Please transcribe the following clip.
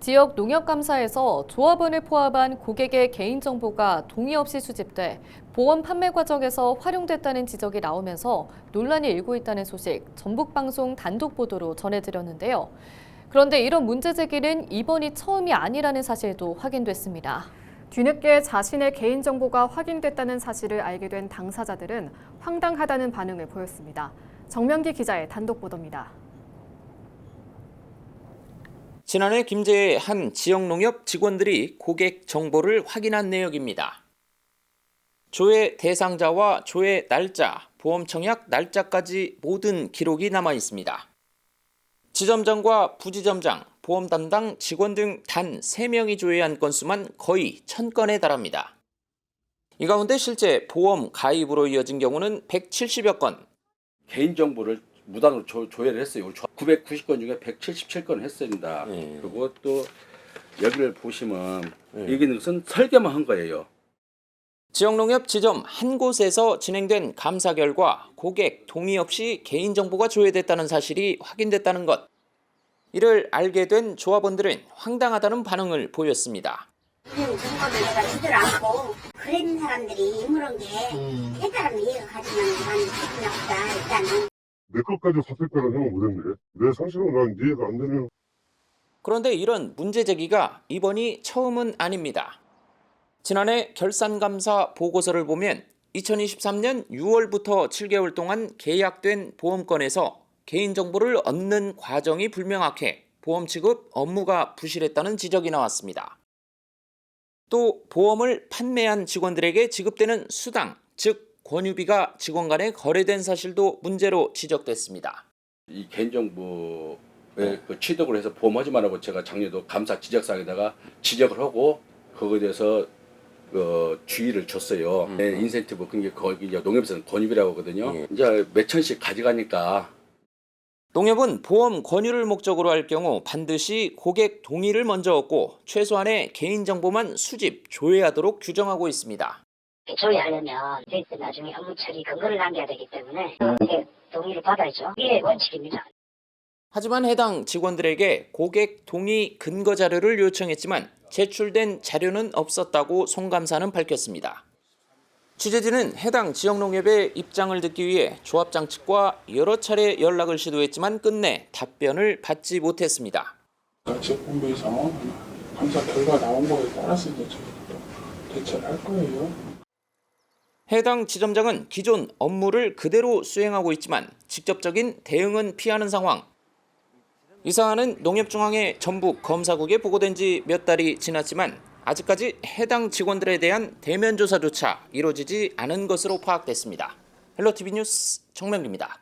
지역 농협감사에서 조합원을 포함한 고객의 개인정보가 동의 없이 수집돼 보험 판매 과정에서 활용됐다는 지적이 나오면서 논란이 일고 있다는 소식 전북방송 단독 보도로 전해드렸는데요. 그런데 이런 문제 제기는 이번이 처음이 아니라는 사실도 확인됐습니다. 뒤늦게 자신의 개인정보가 확인됐다는 사실을 알게 된 당사자들은 황당하다는 반응을 보였습니다. 정명기 기자의 단독 보도입니다. 지난해 김제의 한 지역농협 직원들이 고객 정보를 확인한 내역입니다. 조회 대상자와 조회 날짜, 보험 청약 날짜까지 모든 기록이 남아 있습니다. 지점장과 부지점장, 보험 담당 직원 등 단 3명이 조회한 건수만 거의 1000건에 달합니다. 이 가운데 실제 보험 가입으로 이어진 경우는 170여 건. 개인정보를 무단으로 조회를 했어요. 990건 중에 177건 했습니다. 그리고 또 여기를 보시면 여기는 것은 설계만 한 거예요. 지역농협 지점 한 곳에서 진행된 감사 결과 고객 동의 없이 개인정보가 조회됐다는 사실이 확인됐다는 것. 이를 알게 된 조합원들은 황당하다는 반응을 보였습니다. 그런 정보를 내가 주질 않고 그런 사람들이 인물한 게 깨달음 이해가 가지면 난 기분 나쁘다 일단은. 내 것까지 샀을 거라는 생각 못했네. 내 상식으로 난 이해가 안 되네요. 그런데 이런 문제 제기가 이번이 처음은 아닙니다. 지난해 결산감사 보고서를 보면 2023년 6월부터 7개월 동안 계약된 보험건에서 개인정보를 얻는 과정이 불명확해 보험 취급 업무가 부실했다는 지적이 나왔습니다. 또 보험을 판매한 직원들에게 지급되는 수당, 즉 권유비가 직원 간에 거래된 사실도 문제로 지적됐습니다. 이 개인정보에 그 취득을 해서 보험하지 말라고 제가 작년에도 감사 지적사항에다가 지적을 하고 거기에 대해서 주의를 줬어요. 인센티브 그게 거기 농협에서는 권유비라고 하거든요. 이제 몇 천씩 가져가니까. 농협은 보험 권유를 목적으로 할 경우 반드시 고객 동의를 먼저 얻고 최소한의 개인정보만 수집, 조회하도록 규정하고 있습니다. 조회하려면 저희들 나중에 업무 처리 근거를 남겨야 되기 때문에 동의를 받아야죠. 이게 원칙입니다. 하지만 해당 직원들에게 고객 동의 근거 자료를 요청했지만 제출된 자료는 없었다고 송 감사는 밝혔습니다. 취재진은 해당 지역농협의 입장을 듣기 위해 조합장 측과 여러 차례 연락을 시도했지만 끝내 답변을 받지 못했습니다. 지역본부에서 감사 결과 나온 거에 따라서 이제 저희도 대처를 할 거예요. 해당 지점장은 기존 업무를 그대로 수행하고 있지만 직접적인 대응은 피하는 상황. 이 사안은 농협중앙회 전북 검사국에 보고된 지 몇 달이 지났지만 아직까지 해당 직원들에 대한 대면 조사조차 이루어지지 않은 것으로 파악됐습니다. 헬로티비 뉴스 정명기입니다.